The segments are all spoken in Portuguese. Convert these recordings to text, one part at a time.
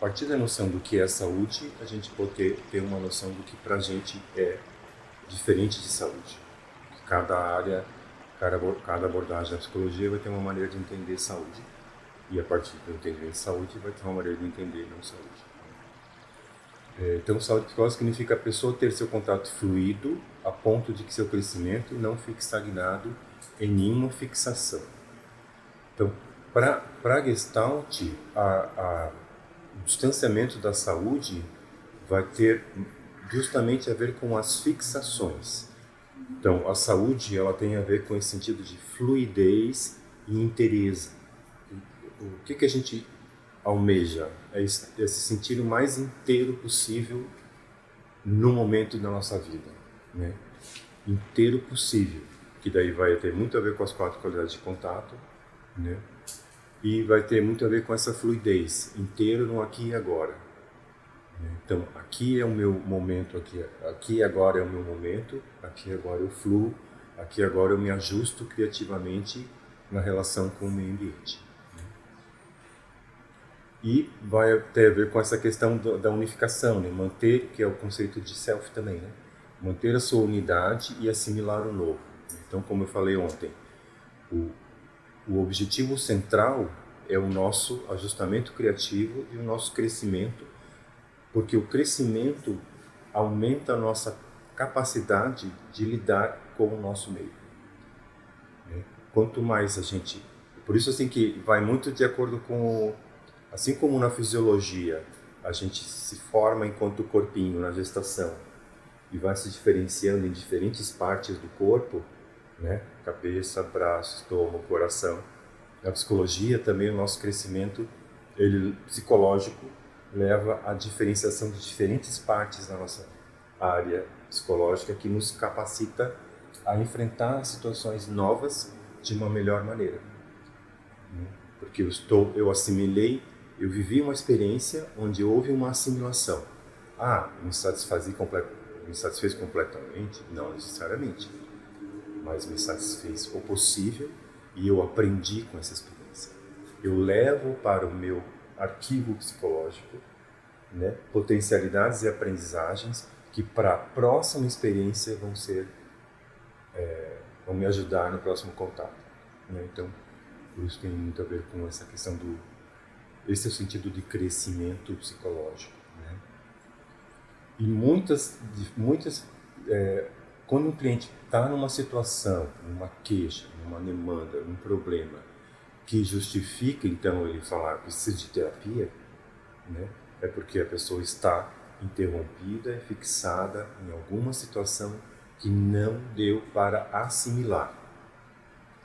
partir da noção do que é saúde, a gente pode ter uma noção do que para a gente é diferente de saúde. Cada área, cada abordagem da psicologia vai ter uma maneira de entender saúde. E a partir do entendimento de saúde, vai ter uma maneira de entender não saúde. Então, saúde psicológica significa a pessoa ter seu contato fluido a ponto de que seu crescimento não fique estagnado em nenhuma fixação. Então, para a Gestalt, o distanciamento da saúde vai ter justamente a ver com as fixações. Então, a saúde ela tem a ver com esse sentido de fluidez e inteireza. O que a gente almeja? É se sentir o mais inteiro possível no momento da nossa vida, né? Inteiro possível, que daí vai ter muito a ver com as 4 qualidades de contato, né? E vai ter muito a ver com essa fluidez, inteiro no aqui e agora. Então, aqui é o meu momento, aqui e agora é o meu momento, aqui e agora eu fluo, aqui e agora eu me ajusto criativamente na relação com o meio ambiente. E vai ter a ver com essa questão da unificação, né? Manter, que é o conceito de self também, né? Manter a sua unidade e assimilar o novo. Então, como eu falei ontem, o objetivo central é o nosso ajustamento criativo e o nosso crescimento, porque o crescimento aumenta a nossa capacidade de lidar com o nosso meio. Quanto mais a gente... Por isso, assim, que vai muito de acordo com... Assim como na fisiologia, a gente se forma enquanto corpinho na gestação e vai se diferenciando em diferentes partes do corpo, né? Cabeça, braço, estômago, coração. Na psicologia também o nosso crescimento psicológico leva à diferenciação de diferentes partes da nossa área psicológica que nos capacita a enfrentar situações novas de uma melhor maneira. Porque eu assimilei, eu vivi uma experiência onde houve uma assimilação. Me satisfez completamente? Não necessariamente. Mas me satisfez o possível e eu aprendi com essa experiência. Eu levo para o meu arquivo psicológico, né, potencialidades e aprendizagens que para a próxima experiência vão me ajudar no próximo contato. Né? Então, por isso tem muito a ver com essa questão esse é o sentido de crescimento psicológico. Né? E quando um cliente está numa situação, numa queixa, numa demanda, num problema, que justifica então ele falar precisa de terapia, né? É porque a pessoa está interrompida e fixada em alguma situação que não deu para assimilar.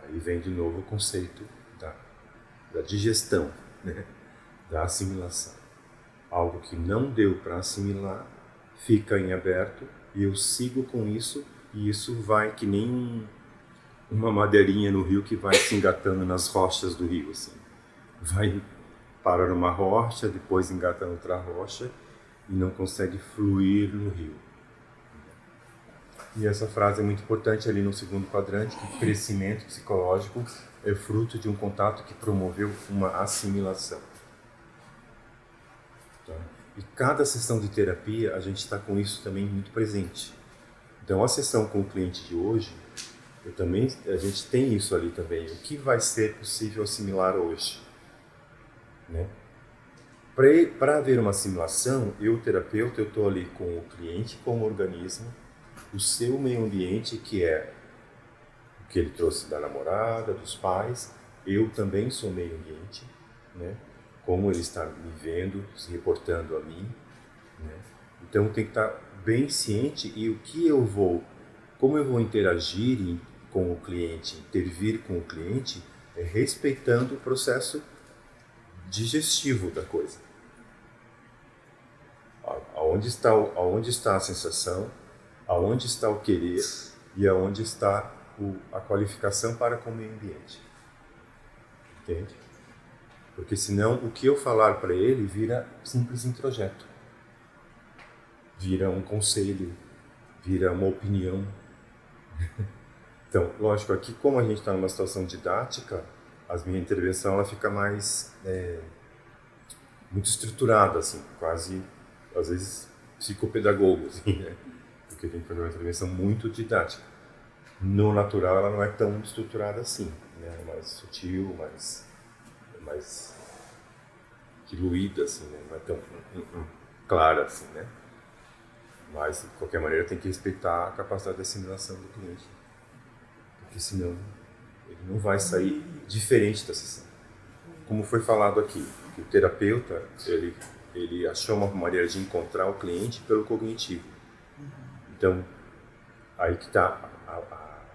Aí vem de novo o conceito da digestão, né? Da assimilação. Algo que não deu para assimilar fica em aberto e eu sigo com isso e isso vai que nem uma madeirinha no rio que vai se engatando nas rochas do rio, assim. Vai parar numa rocha, depois engata noutra rocha e não consegue fluir no rio. E essa frase é muito importante ali no segundo quadrante, que crescimento psicológico é fruto de um contato que promoveu uma assimilação. Tá? E cada sessão de terapia, a gente está com isso também muito presente. Então, a sessão com o cliente de hoje, a gente tem isso ali também. O que vai ser possível assimilar hoje? Né? Para haver uma assimilação, eu, terapeuta, eu estou ali com o cliente como organismo, o seu meio ambiente, que é o que ele trouxe da namorada, dos pais, eu também sou meio ambiente, né? Como ele está me vendo, se reportando a mim, né? Então tem que estar bem ciente e como eu vou interagir com o cliente, intervir com o cliente, é respeitando o processo digestivo da coisa. Aonde está a sensação, aonde está o querer e aonde está a qualificação para com o meio ambiente. Entende? Porque senão o que eu falar para ele vira simples introjeto. Vira um conselho, vira uma opinião. Então, lógico, aqui como a gente está numa situação didática, a minha intervenção ela fica mais muito estruturada, assim, quase, às vezes, psicopedagogo, assim, né? Porque tem que fazer uma intervenção muito didática. No natural, ela não é tão estruturada assim, né? É mais sutil, mais diluída, assim, né? Não é tão clara, assim, né? Mas, de qualquer maneira, tem que respeitar a capacidade de assimilação do cliente, porque senão ele não vai sair diferente da sessão. Como foi falado aqui, que o terapeuta, ele achou uma maneira de encontrar o cliente pelo cognitivo. Então, aí que está,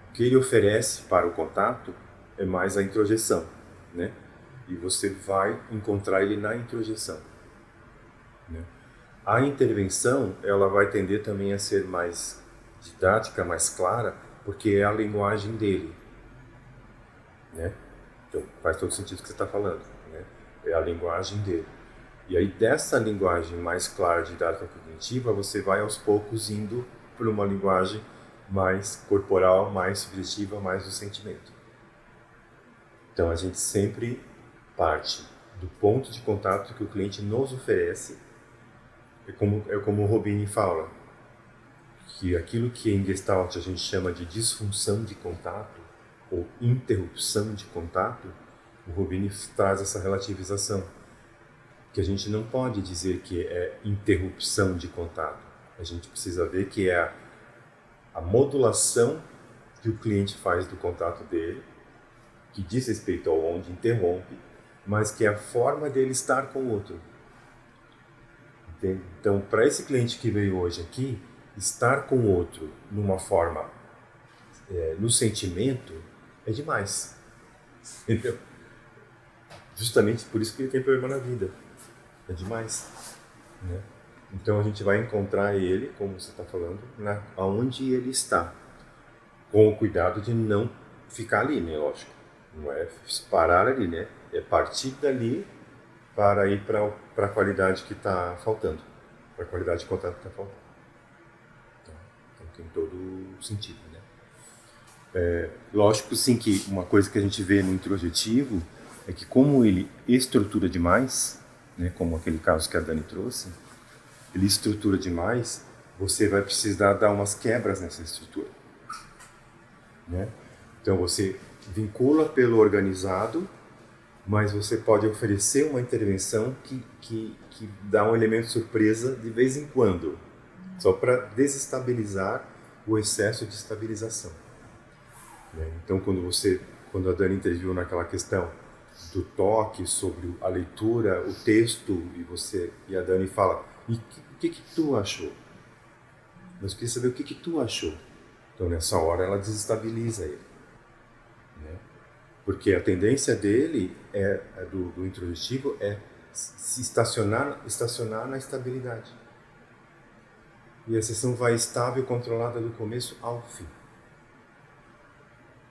o que ele oferece para o contato é mais a introjeção, né? E você vai encontrar ele na introjeção, né? A intervenção, ela vai tender também a ser mais didática, mais clara, porque é a linguagem dele, né? Então, faz todo sentido o que você está falando, né? É a linguagem dele. E aí, dessa linguagem mais clara, didática, cognitiva, você vai aos poucos indo para uma linguagem mais corporal, mais subjetiva, mais do sentimento. Então, a gente sempre parte do ponto de contato que o cliente nos oferece. É como o Robin fala, que aquilo que em Gestalt a gente chama de disfunção de contato, ou interrupção de contato, o Robin traz essa relativização, que a gente não pode dizer que é interrupção de contato. A gente precisa ver que é a modulação que o cliente faz do contato dele, que diz respeito ao onde interrompe, mas que é a forma dele estar com o outro. Entende? Então, para esse cliente que veio hoje aqui, estar com o outro numa forma, no sentimento, é demais. Entendeu? Justamente por isso que ele tem problema na vida. É demais, né? Então a gente vai encontrar ele, como você está falando, aonde ele está, com o cuidado de não ficar ali, né? Lógico, não é parar ali, né? É partir dali para ir para a qualidade que está faltando, para a qualidade de contato que está faltando. Então tem todo sentido, né? Lógico, sim, que uma coisa que a gente vê no introjetivo é que como ele estrutura demais, né, como aquele caso que a Dani trouxe, ele estrutura demais, você vai precisar dar umas quebras nessa estrutura, né? Então você vincula pelo organizado, mas você pode oferecer uma intervenção que dá um elemento surpresa de vez em quando, só para desestabilizar o excesso de estabilização, né? Então quando a Dani interviu naquela questão do toque, sobre a leitura, o texto, e a Dani fala, e o que tu achou? Mas eu queria saber o que tu achou. Então nessa hora ela desestabiliza ele, né? Porque a tendência dele, do introjetivo, é se estacionar na estabilidade. E a sessão vai estável, controlada do começo ao fim.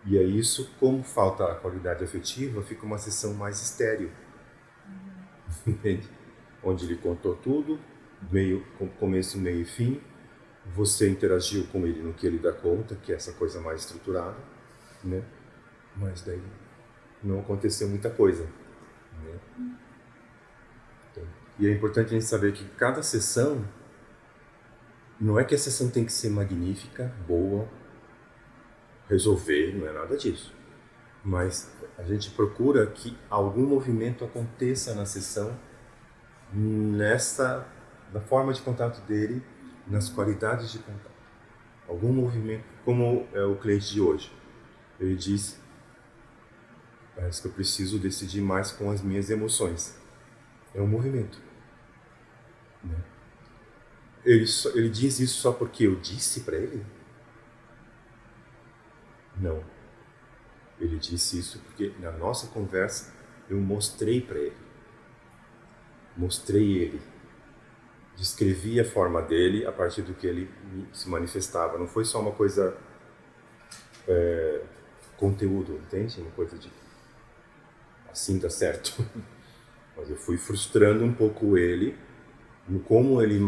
E é isso, como falta a qualidade afetiva, fica uma sessão mais estéril. Entende? Onde ele contou tudo, começo, meio e fim, você interagiu com ele no que ele dá conta, que é essa coisa mais estruturada, né? Mas daí não aconteceu muita coisa, né? Então, e é importante a gente saber que cada sessão, não é que a sessão tem que ser magnífica, boa, resolver, não é nada disso. Mas a gente procura que algum movimento aconteça na sessão, na forma de contato dele, nas qualidades de contato. Algum movimento, como é o cliente de hoje. Ele diz, parece que eu preciso decidir mais com as minhas emoções. É um movimento, né? Ele diz isso só porque eu disse para ele? Não. Ele disse isso porque na nossa conversa eu mostrei para ele. Mostrei ele. Descrevi a forma dele a partir do que ele se manifestava. Não foi só uma coisa conteúdo, entende? Uma coisa de assim dá certo. Mas eu fui frustrando um pouco ele, no como ele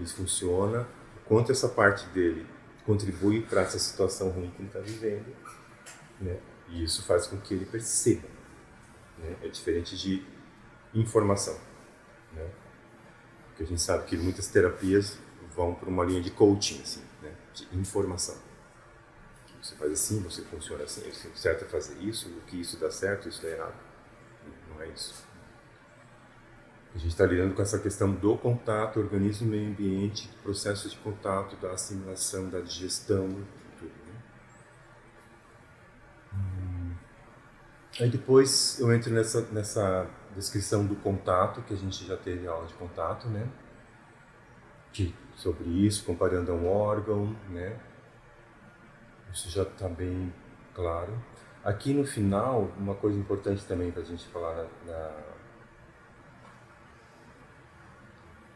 funciona, quanto essa parte dele contribui para essa situação ruim que ele está vivendo, né? E isso faz com que ele perceba, né? É diferente de informação. né? Porque a gente sabe que muitas terapias vão para uma linha de coaching, assim, né? De informação. Você faz assim, você funciona assim, o certo é fazer isso, o que isso dá certo, isso dá errado. Não é isso. A gente está lidando com essa questão do contato, organismo, meio ambiente, do processo de contato, da assimilação, da digestão, tudo, né? Aí depois eu entro nessa descrição do contato, que a gente já teve aula de contato, né? Sobre isso, comparando a um órgão, né? Isso já está bem claro. Aqui no final, uma coisa importante também para a gente falar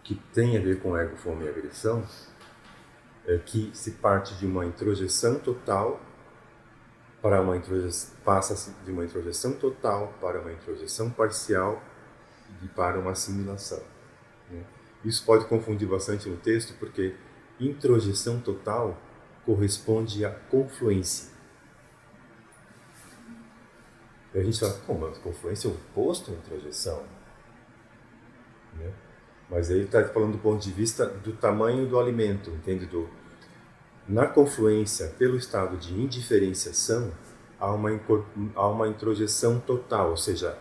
que tem a ver com ego, fome e agressão, é que se parte de uma introjeção total para uma introjeção, passa-se de uma introjeção total para uma introjeção parcial e para uma assimilação, né? Isso pode confundir bastante no texto, porque introjeção total corresponde à confluência. E a gente fala, como? Confluência é o oposto à introjeção, né? Mas aí está falando do ponto de vista do tamanho do alimento, entende? Na confluência, pelo estado de indiferenciação, há uma introjeção total, ou seja,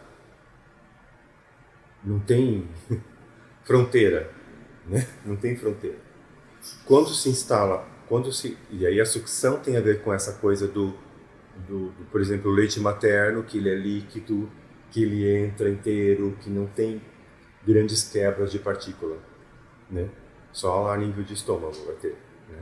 não tem fronteira, né? Não tem fronteira. Quando se instala, e aí a sucção tem a ver com essa coisa por exemplo, o leite materno, que ele é líquido, que ele entra inteiro, que não tem grandes quebras de partícula, né? Só a nível de estômago vai ter, né?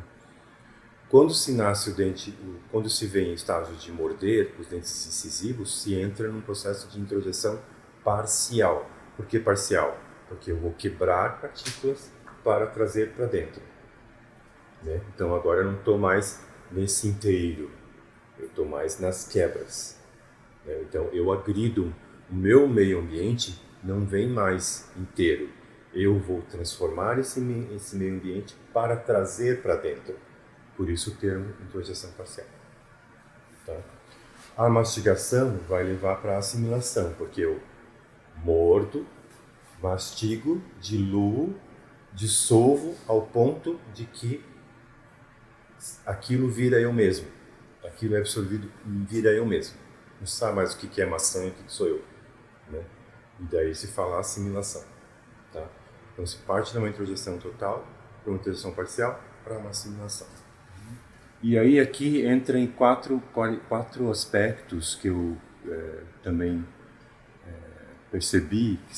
Quando se nasce o dente, quando se vem em estágio de morder, os dentes incisivos, se entra num processo de introjeção parcial. Por que parcial? Porque eu vou quebrar partículas para trazer para dentro, né? Então agora eu não estou mais nesse inteiro, eu estou mais nas quebras, né? Então eu agrido o meu meio ambiente, não vem mais inteiro. Eu vou transformar esse meio ambiente para trazer para dentro. Por isso o termo introjeção parcial. Tá? A mastigação vai levar para a assimilação, porque eu mordo, mastigo, diluo, dissolvo ao ponto de que aquilo vira eu mesmo. Aquilo é absorvido e vira eu mesmo. Não sabe mais o que é maçã e o que sou eu, né? E daí se fala assimilação. Tá? Então se parte de uma introjeção total para uma introjeção parcial para uma assimilação. E aí aqui entra em quatro aspectos que eu também percebi que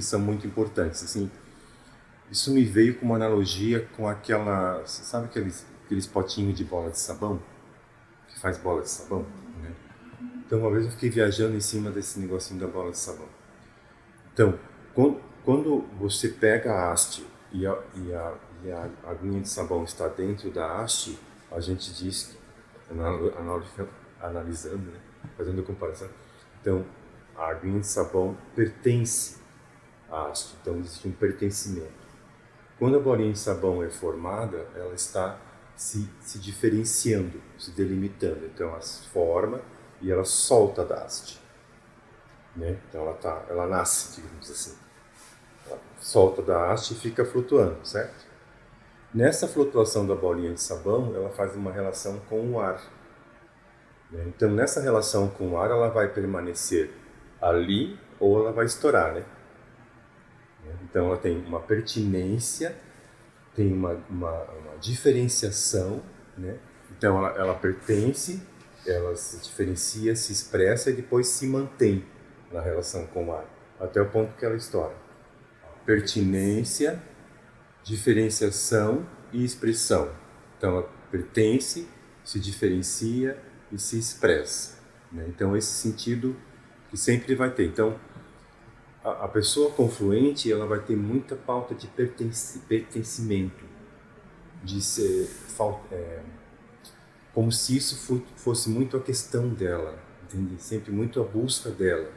são muito importantes. Assim, isso me veio com uma analogia com sabe aqueles potinhos de bola de sabão? Que faz bola de sabão, né? Então uma vez eu fiquei viajando em cima desse negocinho da bola de sabão. Então, quando você pega a haste e a aguinha de sabão está dentro da haste, a gente diz que, analisando, né? Fazendo a comparação, então a aguinha de sabão pertence à haste, então existe um pertencimento. Quando a bolinha de sabão é formada, ela está se diferenciando, se delimitando, então ela se forma e ela solta da haste, né? Então ela nasce, digamos assim, ela solta da haste e fica flutuando, certo? Nessa flutuação da bolinha de sabão, ela faz uma relação com o ar, né? Então nessa relação com o ar, ela vai permanecer ali ou ela vai estourar, né? Então ela tem uma pertinência, tem uma diferenciação, né? Então ela pertence, ela se diferencia, se expressa e depois se mantém na relação com o ar, até o ponto que ela estoura. Pertinência, diferenciação e expressão. Então ela pertence, se diferencia e se expressa, né? Então esse sentido que sempre vai ter. Então a pessoa confluente, ela vai ter muita pauta de pertencimento, de ser como se isso fosse muito a questão dela, entende? Sempre muito a busca dela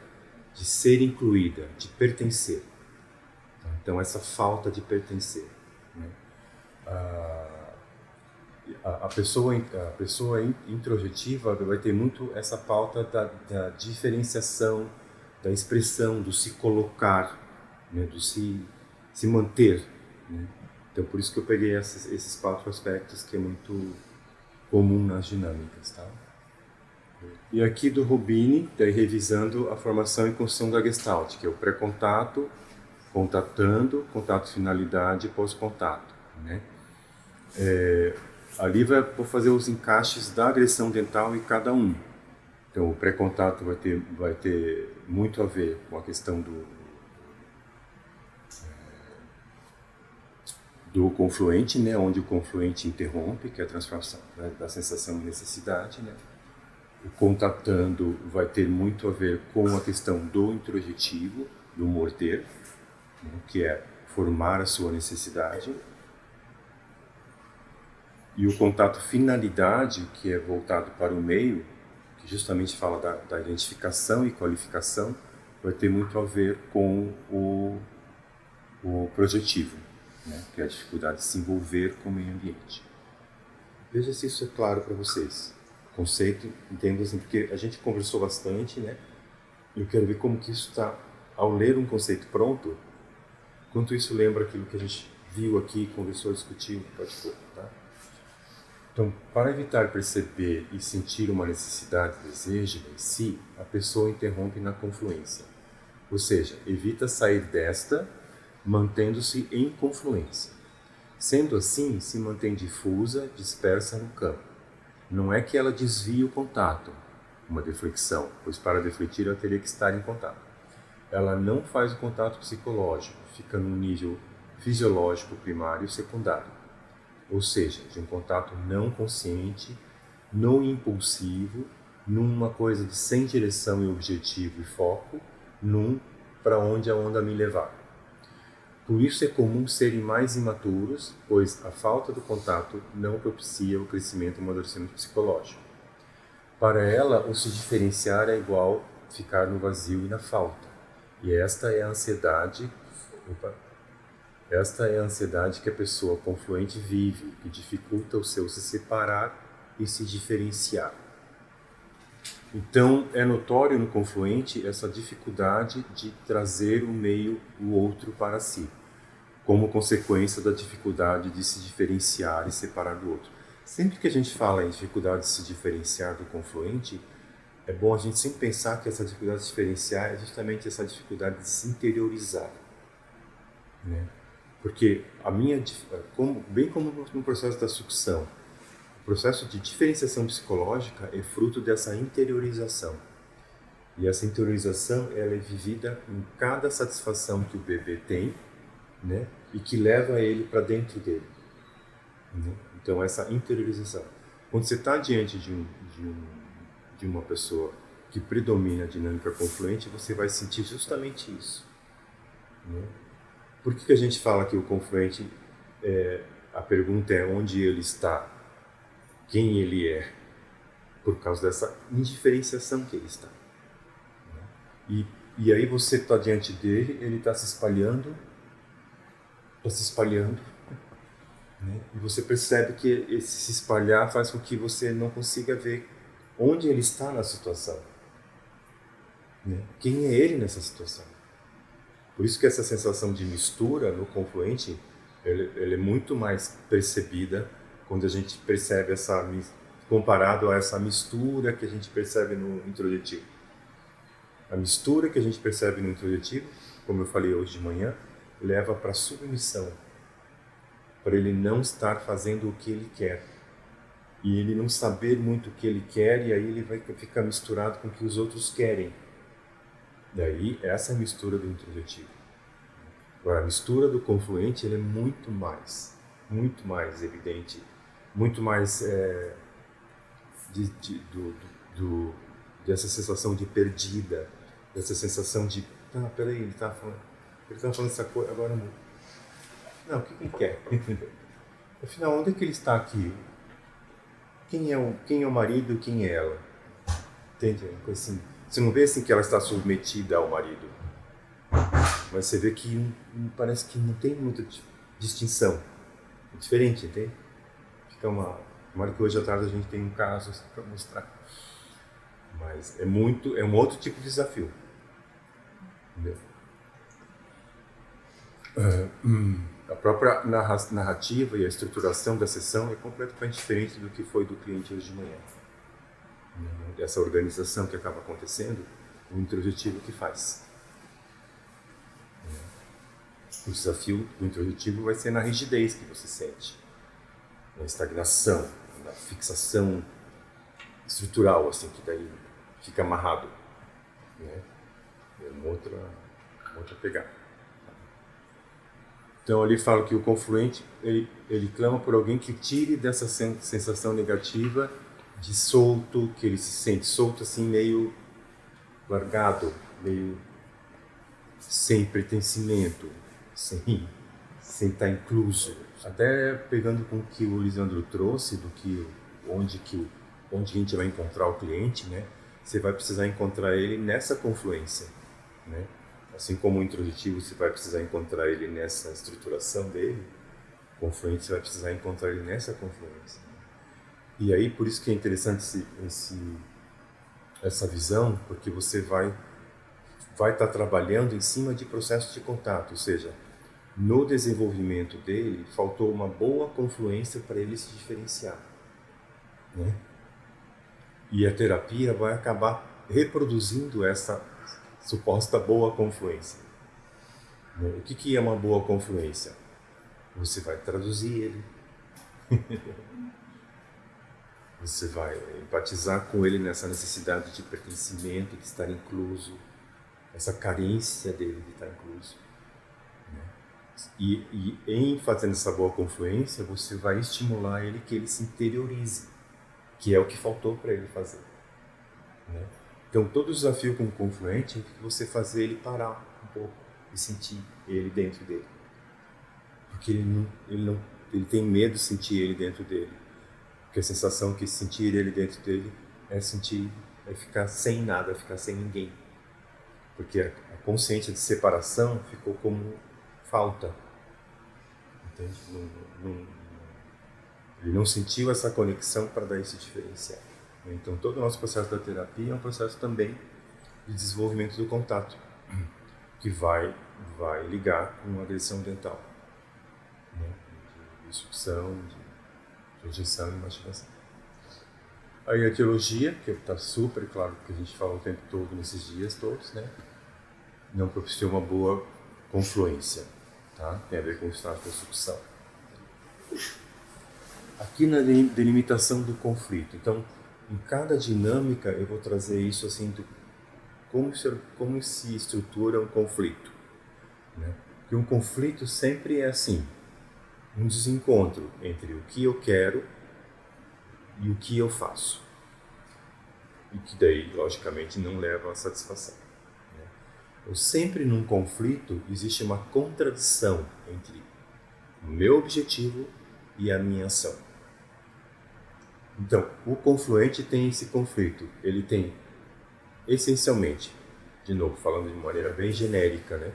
de ser incluída, de pertencer. Então essa falta de pertencer, né? A pessoa introjetiva vai ter muito essa pauta da diferenciação, da expressão, do se colocar, né, do se manter, né? Então, por isso que eu peguei esses 4 aspectos que é muito comum nas dinâmicas, tá? E aqui do Rubini, daí revisando a formação e construção da Gestalt, que é o pré-contato, contatando, contato-finalidade e pós-contato, né? Ali vou fazer os encaixes da agressão dental em cada um. Então, o pré-contato vai ter muito a ver com a questão do confluente, né, onde o confluente interrompe, que é a transformação, né, da sensação e necessidade, né. O contatando vai ter muito a ver com a questão do introjetivo, do morder, né, que é formar a sua necessidade. E o contato finalidade, que é voltado para o meio, que justamente fala da identificação e qualificação, vai ter muito a ver com o projetivo, né? Que é a dificuldade de se envolver com o meio ambiente. Veja se isso é claro para vocês. O conceito, entendo assim, porque a gente conversou bastante, né? Eu quero ver como que isso está, ao ler um conceito pronto, quanto isso lembra aquilo que a gente viu aqui, conversou, discutiu, participou, tá? Então, para evitar perceber e sentir uma necessidade, desejo em si, a pessoa interrompe na confluência. Ou seja, evita sair desta, mantendo-se em confluência. Sendo assim, se mantém difusa, dispersa no campo. Não é que ela desvie o contato, uma deflexão, pois para defletir ela teria que estar em contato. Ela não faz o contato psicológico, fica no nível fisiológico primário e secundário. Ou seja, de um contato não consciente, não impulsivo, numa coisa de sem direção e objetivo e foco, num para onde a onda me levar. Por isso é comum serem mais imaturos, pois a falta do contato não propicia o crescimento e o amadurecimento psicológico. Para ela, o se diferenciar é igual ficar no vazio e na falta. E esta é a ansiedade que a pessoa confluente vive, que dificulta o seu se separar e se diferenciar. Então, é notório no confluente essa dificuldade de trazer o outro para si, como consequência da dificuldade de se diferenciar e separar do outro. Sempre que a gente fala em dificuldade de se diferenciar do confluente, é bom a gente sempre pensar que essa dificuldade de se diferenciar é justamente essa dificuldade de se interiorizar, né? Porque bem como no processo da sucção, o processo de diferenciação psicológica é fruto dessa interiorização. E essa interiorização ela é vivida em cada satisfação que o bebê tem, né? E que leva ele para dentro dele, né? Então, essa interiorização. Quando você está diante de uma pessoa que predomina a dinâmica confluente, você vai sentir justamente isso, né? Por que a gente fala que o confluente, a pergunta é onde ele está, quem ele é, por causa dessa indiferenciação que ele está, né? E aí você está diante dele, ele está se espalhando, né? E você percebe que esse se espalhar faz com que você não consiga ver onde ele está na situação, né? Quem é ele nessa situação. Por isso que essa sensação de mistura no confluente, ela é muito mais percebida quando a gente percebe comparado a essa mistura que a gente percebe no introjetivo. A mistura que a gente percebe no introjetivo, como eu falei hoje de manhã, leva para a submissão, para ele não estar fazendo o que ele quer. E ele não saber muito o que ele quer, e aí ele vai ficar misturado com o que os outros querem. Daí, essa é a mistura do introjetivo. Agora, a mistura do confluente ele é muito mais evidente, muito mais dessa sensação de perdida, dessa sensação de, peraí, ele tá falando essa coisa, agora não, o que ele quer? Afinal, onde é que ele está aqui? Quem é o marido e quem é ela? Entende? Assim, você não vê assim que ela está submetida ao marido, mas você vê que parece que não tem muita distinção. É diferente, entende? Fica uma hora que hoje à tarde a gente tem um caso assim para mostrar. Mas é um outro tipo de desafio. Entendeu? A própria narrativa e a estruturação da sessão é completamente diferente do que foi do cliente hoje de manhã. Essa organização que acaba acontecendo, o introjetivo que faz. O desafio do introjetivo vai ser na rigidez que você sente, na estagnação, na fixação estrutural, assim, que daí fica amarrado. Né? É uma outra pegada. Então ali fala que o confluente, ele clama por alguém que tire dessa sensação negativa de solto, que ele se sente solto assim, meio largado, meio sem pertencimento, sem estar incluso. Até pegando com o que o Lisandro trouxe, do que onde a gente vai encontrar o cliente, né? Você vai precisar encontrar ele nessa confluência, né? Assim como o introjetivo, você vai precisar encontrar ele nessa estruturação dele, o confluente você vai precisar encontrar ele nessa confluência. E aí, por isso que é interessante essa visão, porque você vai estar trabalhando em cima de processos de contato, ou seja, no desenvolvimento dele, faltou uma boa confluência para ele se diferenciar, né? E a terapia vai acabar reproduzindo essa suposta boa confluência. O que é uma boa confluência? Você vai traduzir ele. Você vai empatizar com ele nessa necessidade de pertencimento, de estar incluso, essa carência dele de estar incluso. E em fazendo essa boa confluência, você vai estimular ele que ele se interiorize, que é o que faltou para ele fazer. Né? Então, todo o desafio com o confluente é você fazer ele parar um pouco e sentir ele dentro dele. Porque ele tem medo de sentir ele dentro dele. Porque a sensação que sentir ele dentro dele é ficar sem nada, ficar sem ninguém. Porque a consciência de separação ficou como falta. Entende? Ele não sentiu essa conexão para daí se diferenciar. Então, todo o nosso processo da terapia é um processo também de desenvolvimento do contato, que vai ligar com a agressão dental, né? De sucção, de projeção e mastigação. Aí a teologia, que está super claro que a gente fala o tempo todo nesses dias todos, né? Não propiciou uma boa confluência, tá? Tem a ver com o estado da sucção. Aqui na delimitação do conflito, então, em cada dinâmica eu vou trazer isso assim, como se estrutura um conflito, né? Porque um conflito sempre é assim, um desencontro entre o que eu quero e o que eu faço, e que daí, logicamente, não leva à satisfação. Né? Sempre num conflito existe uma contradição entre o meu objetivo e a minha ação. Então, o confluente tem esse conflito. Ele tem, essencialmente, de novo, falando de maneira bem genérica, né?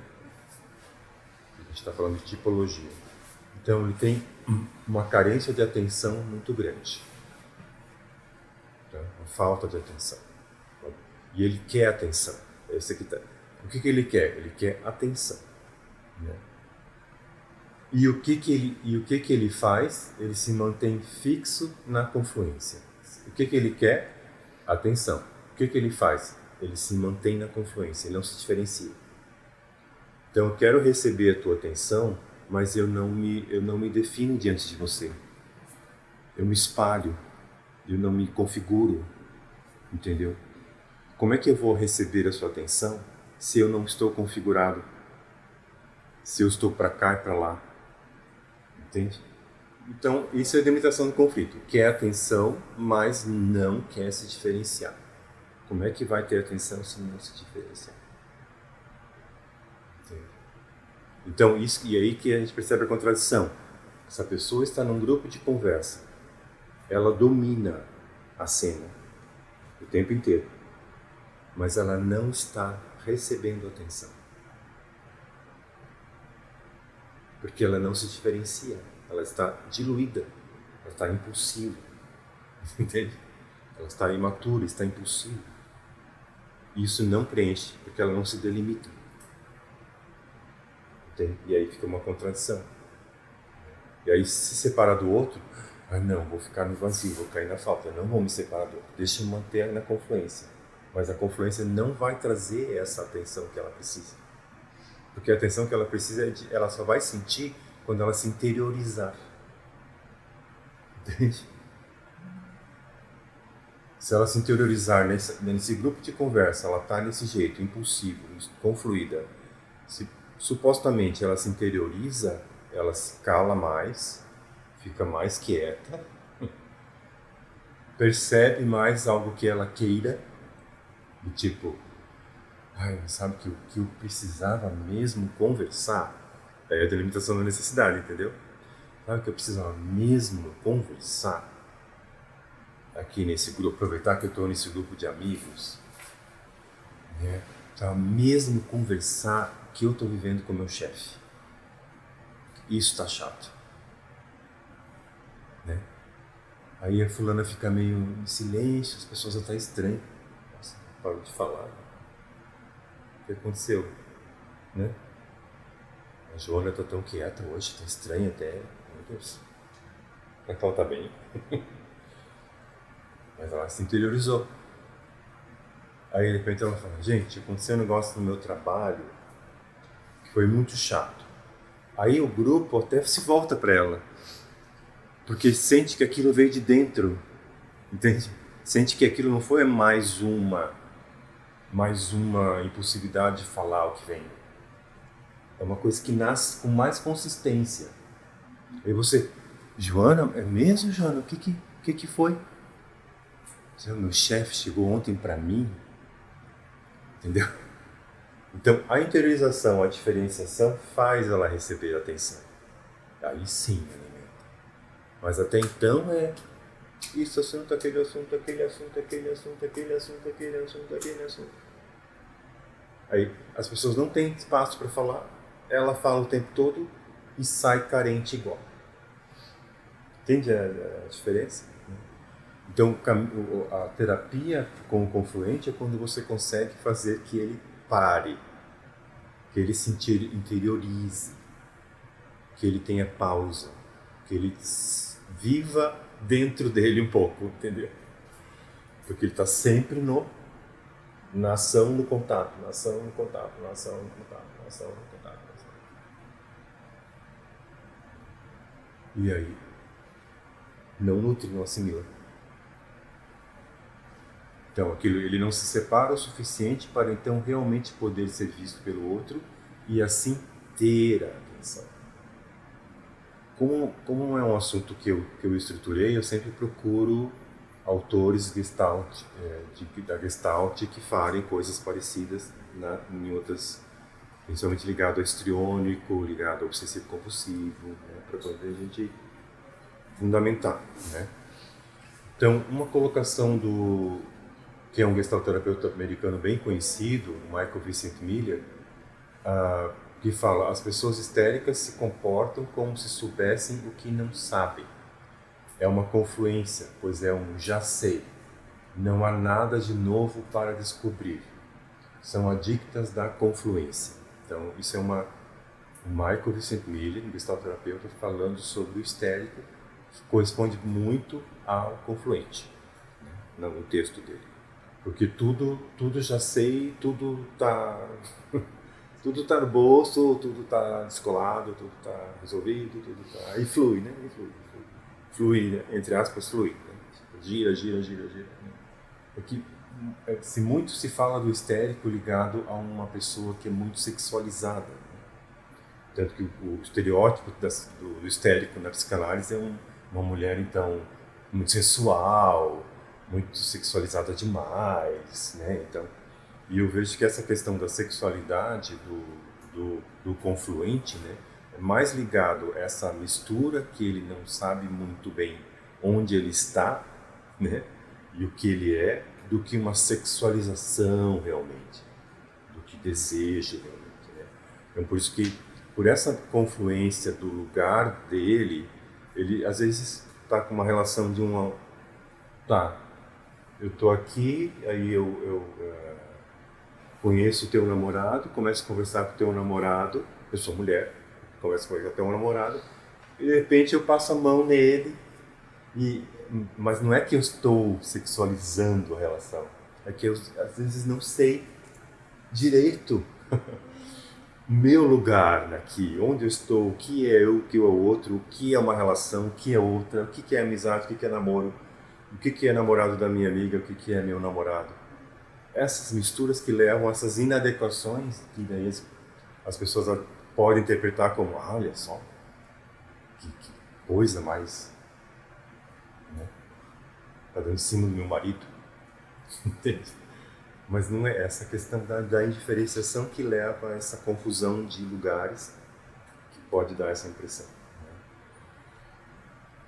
A gente está falando de tipologia. Então, ele tem uma carência de atenção muito grande. Tá? Uma falta de atenção. E ele quer atenção. Esse aqui tá. O que ele quer? Ele quer atenção. Né? E o que ele faz? Ele se mantém fixo na confluência. O que ele quer? Atenção. O que ele faz? Ele se mantém na confluência, ele não se diferencia. Então, eu quero receber a tua atenção, mas eu não me defino diante de você. Eu me espalho, eu não me configuro, entendeu? Como é que eu vou receber a sua atenção se eu não estou configurado? Se eu estou para cá e para lá? Entende? Então, isso é a delimitação do conflito. Quer atenção, mas não quer se diferenciar. Como é que vai ter atenção se não se diferenciar? Entende? Então, e aí que a gente percebe a contradição. Essa pessoa está num grupo de conversa. Ela domina a cena o tempo inteiro. Mas ela não está recebendo atenção. Porque ela não se diferencia, ela está diluída, ela está impulsiva, entende? Ela está imatura, está impulsiva. E isso não preenche, porque ela não se delimita. E aí fica uma contradição. E aí se separar do outro, não, vou ficar no vazio, vou cair na falta, não vou me separar do outro, deixa eu manter na confluência. Mas a confluência não vai trazer essa atenção que ela precisa. Porque a atenção que ela precisa, ela só vai sentir quando ela se interiorizar. Entende? Se ela se interiorizar nesse grupo de conversa, ela está nesse jeito, impulsivo, confluída. Se supostamente ela se interioriza, ela se cala mais, fica mais quieta, percebe mais algo que ela queira, do tipo, sabe que o que eu precisava mesmo conversar? É a delimitação da necessidade, entendeu? Sabe que eu precisava mesmo conversar? Aqui nesse grupo, aproveitar que eu estou nesse grupo de amigos, né? Precisava mesmo conversar o que eu estou vivendo com o meu chefe. Isso está chato, né? Aí a fulana fica meio em silêncio, as pessoas até estranham. Nossa, parou de falar. O que aconteceu? Né? A Joana está tão quieta hoje, está estranha até. Meu Deus. Será que ela está bem? Mas ela se interiorizou. Aí de repente ela fala, gente, aconteceu um negócio no meu trabalho que foi muito chato. Aí o grupo até se volta para ela, porque sente que aquilo veio de dentro, entende? Sente que aquilo não foi mais uma impulsividade de falar o que vem. É uma coisa que nasce com mais consistência. Aí você, Joana, é mesmo, Joana? O que foi? Meu chefe chegou ontem para mim, entendeu? Então, a interiorização, a diferenciação faz ela receber atenção. Aí sim, alimenta. Mas até então é isso, assunto, aquele assunto, aquele assunto, aquele assunto, aquele assunto, aquele assunto, aquele assunto. Aí as pessoas não têm espaço para falar, ela fala o tempo todo e sai carente igual. Entende a diferença? Então, a terapia com o confluente é quando você consegue fazer que ele pare, que ele se interiorize, que ele tenha pausa, que ele viva dentro dele um pouco, entendeu? Porque ele está sempre na ação, no contato, na ação, no contato, na ação, no contato, na ação, no contato. Na ação. E aí? Não nutre, não assimila. Então, ele não se separa o suficiente para então realmente poder ser visto pelo outro e assim ter a atenção. Como não é um assunto que eu estruturei, eu sempre procuro autores Gestalt, da Gestalt que farem coisas parecidas em outras, principalmente ligado ao histriônico, ligado ao obsessivo-compulsivo, né, para poder a gente fundamentar. Né? Então, uma colocação que é um gestalterapeuta americano bem conhecido, o Michael Vincent Miller, que fala, as pessoas histéricas se comportam como se soubessem o que não sabem. É uma confluência, pois é um já sei. Não há nada de novo para descobrir. São adictas da confluência. Então, isso é o Michael Vincent Miller, um gestalterapeuta, falando sobre o histérico, que corresponde muito ao confluente, né, no texto dele. Porque tudo já sei, tudo tá no bolso, tudo tá descolado, tudo tá resolvido, tudo tá... E flui, né? Flui, entre aspas, flui. Né? Gira. É que se muito se fala do histérico ligado a uma pessoa que é muito sexualizada. Né? Tanto que o estereótipo do histérico na psicanálise é uma mulher, então, muito sensual, muito sexualizada demais, né? Então, e eu vejo que essa questão da sexualidade, do confluente, né, é mais ligado a essa mistura que ele não sabe muito bem onde ele está, né, e o que ele é, do que uma sexualização realmente, do que desejo realmente. Né? Então, por isso que, por essa confluência do lugar dele, ele às vezes está com uma relação de eu estou aqui, aí eu conheço o teu namorado, começo a conversar com o teu namorado, eu sou mulher, converso com ele até um namorado, e de repente eu passo a mão nele, mas não é que eu estou sexualizando a relação, é que eu às vezes não sei direito meu lugar aqui, onde eu estou, o que é eu, o que é o outro, o que é uma relação, o que é outra, o que é amizade, o que é namoro, o que é namorado da minha amiga, o que é meu namorado. Essas misturas que levam a essas inadequações, que daí as pessoas podem interpretar como, olha só, que coisa mais, né? Tá dando em cima do meu marido, entende? Mas não é essa questão da indiferenciação que leva a essa confusão de lugares que pode dar essa impressão.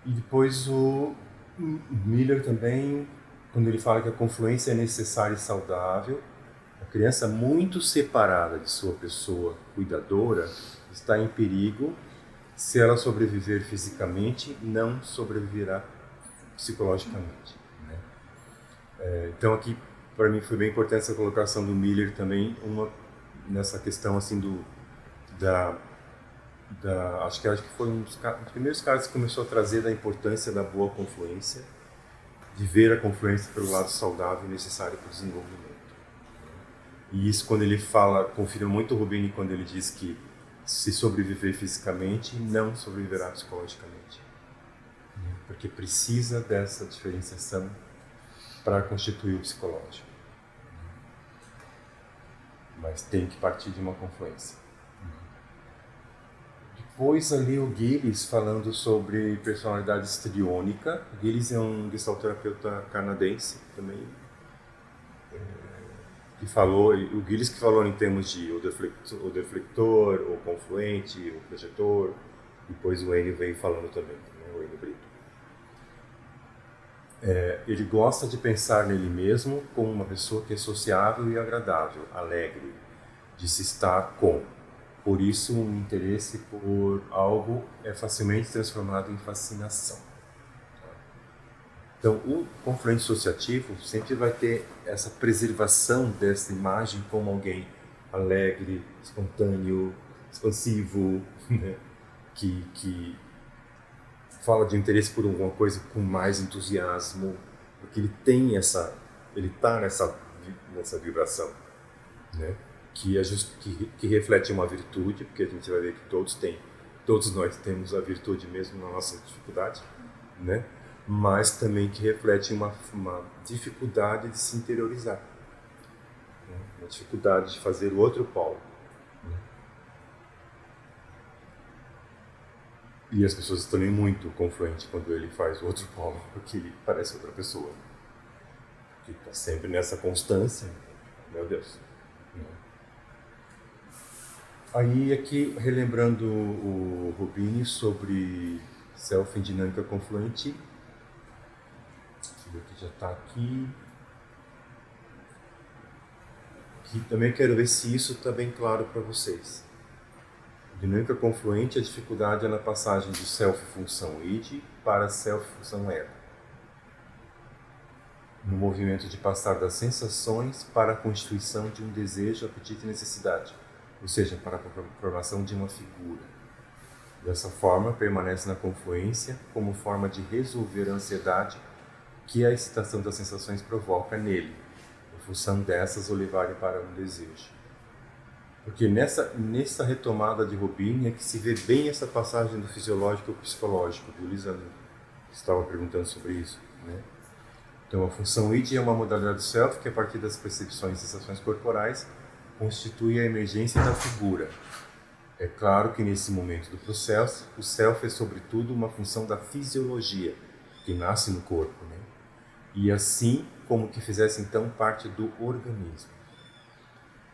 E depois o Miller também, quando ele fala que a confluência é necessária e saudável, a criança muito separada de sua pessoa cuidadora está em perigo. Se ela sobreviver fisicamente, não sobreviverá psicologicamente. Né? Então aqui, para mim, foi bem importante essa colocação do Miller também, nessa questão assim acho que foi um dos primeiros casos que começou a trazer da importância da boa confluência, de ver a confluência pelo lado saudável e necessário para o desenvolvimento. E isso, quando ele fala, confirma muito o Rubini quando ele diz que se sobreviver fisicamente, não sobreviverá psicologicamente. Porque precisa dessa diferenciação para constituir o psicológico. Mas tem que partir de uma confluência. Depois ali o Gillis falando sobre personalidade histriônica. O Gillis é um gestalterapeuta canadense também. Que falou, o Gillis que falou em termos de o deflector, o confluente, o projetor. Depois o Enio veio falando também, né, o Enio Brito. Ele gosta de pensar nele mesmo como uma pessoa que é sociável e agradável, alegre, de se estar com. Por isso, o interesse por algo é facilmente transformado em fascinação. Então, o confluente associativo sempre vai ter essa preservação dessa imagem como alguém alegre, espontâneo, expansivo, né? que fala de interesse por alguma coisa com mais entusiasmo, porque ele tem ele está nessa vibração, né? que reflete uma virtude, porque a gente vai ver que todos nós temos a virtude mesmo na nossa dificuldade, né? Mas também que reflete uma dificuldade de se interiorizar, né? Uma dificuldade de fazer o outro polo. Né? E as pessoas estão muito confluentes quando ele faz o outro polo, porque ele parece outra pessoa, que está sempre nessa constância, meu Deus. Aí aqui, relembrando o Rubini sobre self em dinâmica confluente, deixa eu ver que já está aqui. Que também quero ver se isso está bem claro para vocês. Dinâmica confluente, a dificuldade é na passagem do self-função id para self-função ego. No movimento de passar das sensações para a constituição de um desejo, apetite e necessidade. Ou seja, para a formação de uma figura. Dessa forma, permanece na confluência como forma de resolver a ansiedade que a excitação das sensações provoca nele, em função dessas o levarem para um desejo. Porque nessa retomada de Rubini é que se vê bem essa passagem do fisiológico ao psicológico, do Lisandro estava perguntando sobre isso, né? Então, a função id é uma modalidade do self que, a partir das percepções e sensações corporais, constitui a emergência da figura. É claro que nesse momento do processo, o self é sobretudo uma função da fisiologia, que nasce no corpo, né? E assim como que fizesse então parte do organismo.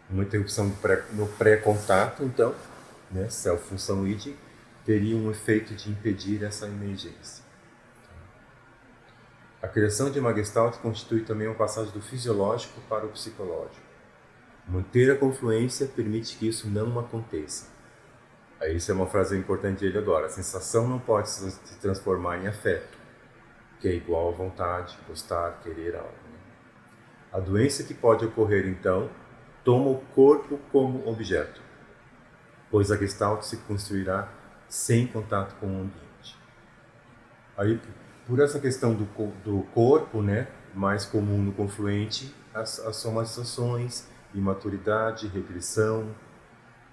Uma interrupção no pré-contato, então, né, self-função id, teria um efeito de impedir essa emergência. A criação de uma gestalt constitui também uma passagem do fisiológico para o psicológico. Manter a confluência permite que isso não aconteça. Aí isso é uma frase importante dele agora. A sensação não pode se transformar em afeto, que é igual a vontade, gostar, querer algo. Né? A doença que pode ocorrer, então, toma o corpo como objeto. pois a Gestalt se construirá sem contato com o ambiente. Aí, por essa questão do corpo, né, mais comum no confluente, as somatizações, imaturidade, regressão,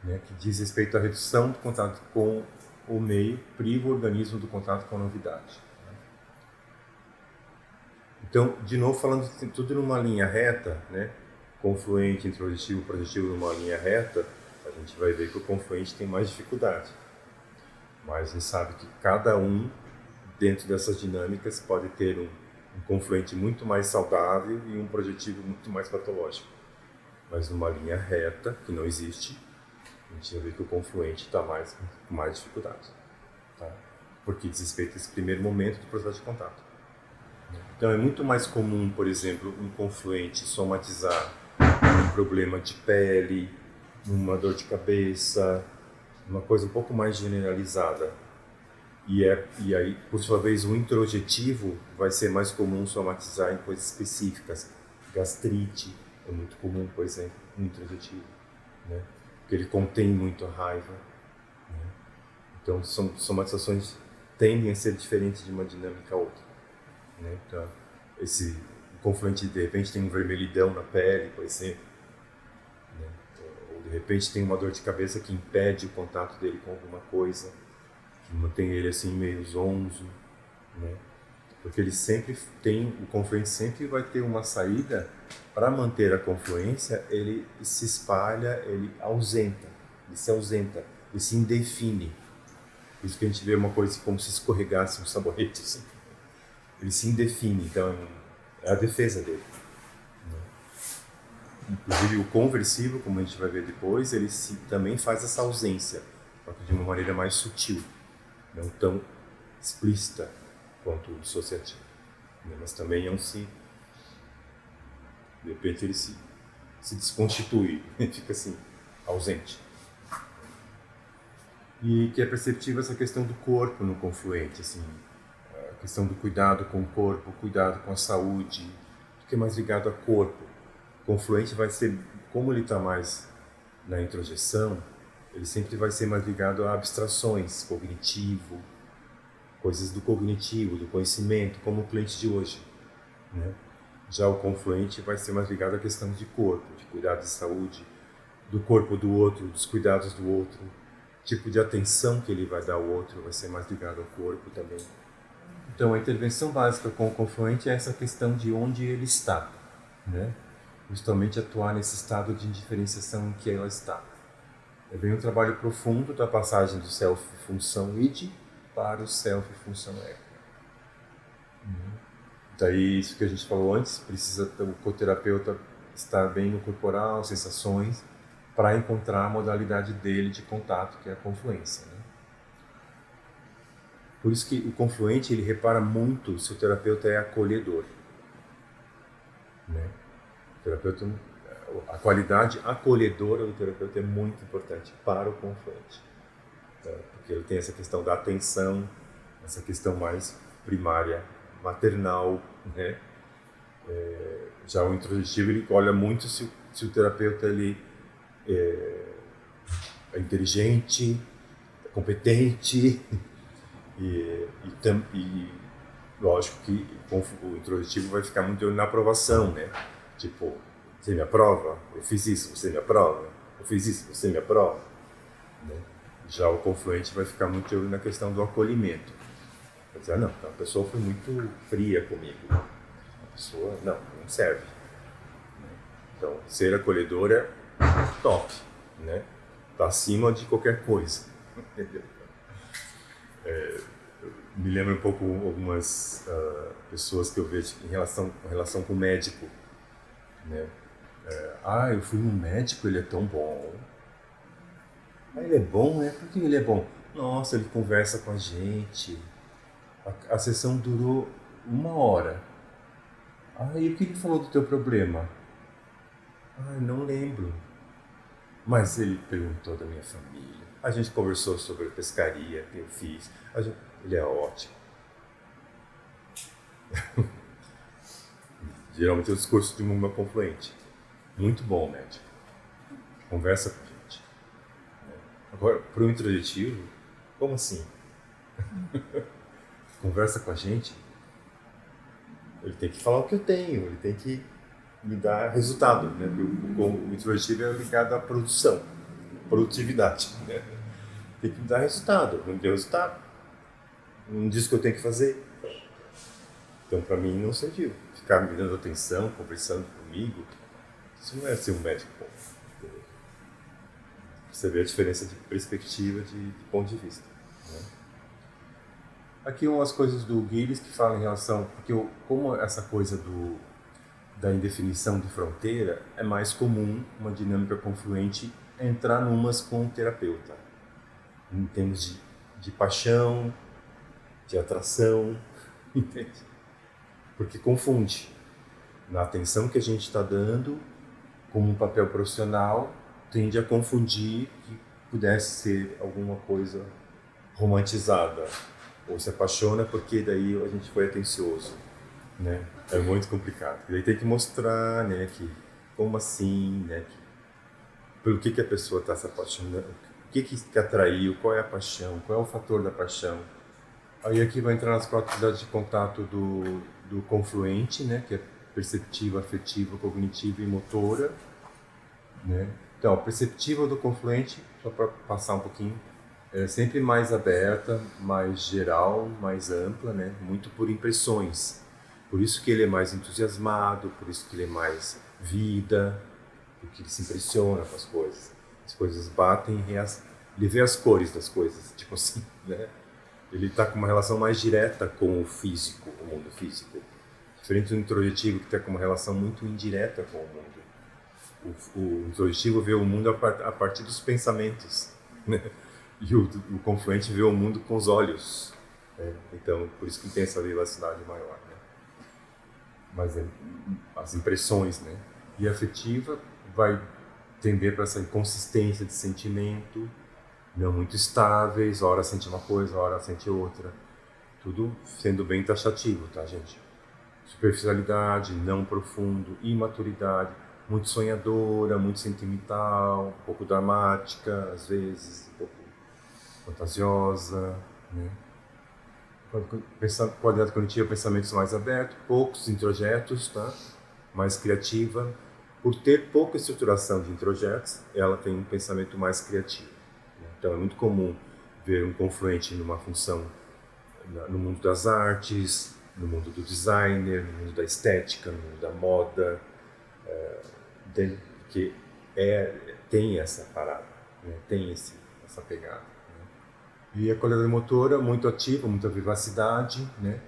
né, que diz respeito à redução do contato com o meio, priva o organismo do contato com a novidade. Então, de novo, falando tudo numa linha reta, né, confluente, introjetivo, projetivo numa linha reta, a gente vai ver que o confluente tem mais dificuldade. Mas a gente sabe que cada um, dentro dessas dinâmicas, pode ter um confluente muito mais saudável e um projetivo muito mais patológico. Mas numa linha reta, que não existe, a gente vai ver que o confluente está com mais dificuldade. Tá? Porque diz respeito a esse primeiro momento do processo de contato. Então é muito mais comum, por exemplo, um confluente somatizar um problema de pele, uma dor de cabeça, uma coisa um pouco mais generalizada. E aí, por sua vez, o introjetivo vai ser mais comum somatizar em coisas específicas. Gastrite é muito comum, por exemplo, no introjetivo, né? Porque ele contém muito a raiva. Né? Então, somatizações tendem a ser diferentes de uma dinâmica a outra. Né? Então, o confluente, de repente, tem um vermelhidão na pele, por exemplo. Né? Ou, de repente, tem uma dor de cabeça que impede o contato dele com alguma coisa, que mantém ele assim meio zonzo, né? Porque ele sempre tem, o confluente sempre vai ter uma saída. Para manter a confluência, ele se espalha, ele se ausenta, ele se indefine. Por isso que a gente vê uma coisa como se escorregasse um sabonete, assim. Ele se indefine, então é a defesa dele. Inclusive o conversivo, como a gente vai ver depois, ele também faz essa ausência, só que de uma maneira mais sutil, não tão explícita quanto o dissociativo. Mas também é um sim. De repente ele se desconstitui, fica assim, ausente. E que é perceptível essa questão do corpo no confluente, assim, a questão do cuidado com o corpo, cuidado com a saúde, que é mais ligado a corpo. O confluente vai ser, como ele está mais na introjeção, ele sempre vai ser mais ligado a abstrações, cognitivo, coisas do cognitivo, do conhecimento, como o cliente de hoje, né? Já o confluente vai ser mais ligado à questão de corpo, de cuidado de saúde, do corpo do outro, dos cuidados do outro, tipo de atenção que ele vai dar ao outro vai ser mais ligado ao corpo também. Então a intervenção básica com o confluente é essa questão de onde ele está, né? Justamente atuar nesse estado de indiferenciação em que ela está. É bem um trabalho profundo da passagem do self-função id para o self-função ego. Daí, isso que a gente falou antes, precisa o coterapeuta estar bem no corporal, sensações, para encontrar a modalidade dele de contato, que é a confluência. Né? Por isso que o confluente, ele repara muito se o terapeuta é acolhedor. Né? O terapeuta, a qualidade acolhedora do terapeuta é muito importante para o confluente. Tá? Porque ele tem essa questão da atenção, essa questão mais primária, maternal, né? Já o introjetivo, ele olha muito se o terapeuta ele é inteligente, é competente e lógico que o introjetivo vai ficar muito na aprovação, né? Tipo, você me aprova? Eu fiz isso, você me aprova? Eu fiz isso, você me aprova? Né? Já o confluente vai ficar muito na questão do acolhimento. Vai dizer, não, a pessoa foi muito fria comigo. A pessoa, não serve. Então, ser acolhedor é top, né? Tá acima de qualquer coisa. Me lembra um pouco algumas pessoas que eu vejo em relação com o médico, né? Eu fui no médico, ele é tão bom. Ele é bom, né? Por que ele é bom? Nossa, ele conversa com a gente. A sessão durou 1 hora. E o que ele falou do teu problema? Não lembro. Mas ele perguntou da minha família. A gente conversou sobre a pescaria que eu fiz. Ele é ótimo. Geralmente é o discurso de uma confluente. Muito bom, médico. Conversa com a gente. Agora, para o introjetivo, como assim? Conversa com a gente, ele tem que falar o que eu tenho, ele tem que me dar resultado, né? O introjetivo é ligado à produção, produtividade, né? Tem que me dar resultado, não me deu resultado, não diz o que eu tenho que fazer. Então, para mim, não serviu. Ficar me dando atenção, conversando comigo, isso não é ser um médico bom. Você vê a diferença de perspectiva, de ponto de vista. Né? Aqui umas coisas do Gilles que falam em relação... Porque como essa coisa da indefinição de fronteira, é mais comum uma dinâmica confluente entrar numas com o terapeuta. Em termos de paixão, de atração, entende? Porque confunde. Na atenção que a gente está dando, como um papel profissional, tende a confundir que pudesse ser alguma coisa romantizada. Ou se apaixona porque daí a gente foi atencioso. Né? É muito complicado. E daí tem que mostrar, né, que como assim, né, pelo que a pessoa está se apaixonando, o que atraiu, qual é a paixão, qual é o fator da paixão. Aí aqui vai entrar nas 4 atividades de contato do confluente, né, que é perceptiva, afetiva, cognitiva e motora. Né? Então, a perceptiva do confluente, só para passar um pouquinho, é sempre mais aberta, mais geral, mais ampla, né? Muito por impressões. Por isso que ele é mais entusiasmado, por isso que ele é mais vida, porque ele se impressiona com as coisas. As coisas batem e ele vê as cores das coisas, tipo assim, né? Ele está com uma relação mais direta com o físico, o mundo físico. Diferente do introjetivo, que tem uma relação muito indireta com o mundo. O introjetivo vê o mundo a partir dos pensamentos, né? E o confluente vê o mundo com os olhos. Né? Então, por isso que tem essa vivacidade maior. Né? Mas as impressões, né? E a afetiva vai tender para essa inconsistência de sentimento, não muito estáveis, hora sente uma coisa, hora sente outra. Tudo sendo bem taxativo, tá, gente? Superficialidade, não profundo, imaturidade, muito sonhadora, muito sentimental, um pouco dramática, às vezes, um pouco fantasiosa, né? Qualidade cognitiva, pensamentos mais abertos, poucos introjetos, tá? Mais criativa. Por ter pouca estruturação de introjetos, ela tem um pensamento mais criativo. Né? Então é muito comum ver um confluente numa função no mundo das artes, no mundo do designer, no mundo da estética, no mundo da moda, que tem essa parada, né? Tem essa pegada. E a qualidade motora, muito ativa, muita vivacidade, né?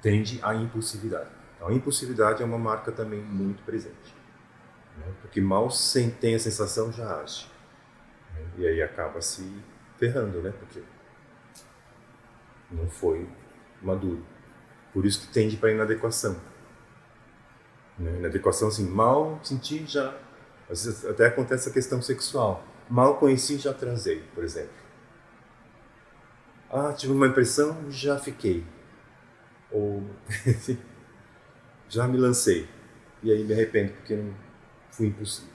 Tende à impulsividade. Então, a impulsividade é uma marca também muito presente. Né? Porque mal tem a sensação, já age. Né? E aí acaba se ferrando, né? Porque não foi maduro. Por isso que tende para inadequação. Né? Inadequação, assim, mal senti, já... Às vezes até acontece a questão sexual. Mal conheci, já transei, por exemplo. Ah, tive uma impressão, já fiquei. Ou já me lancei. E aí me arrependo porque não fui impulsivo.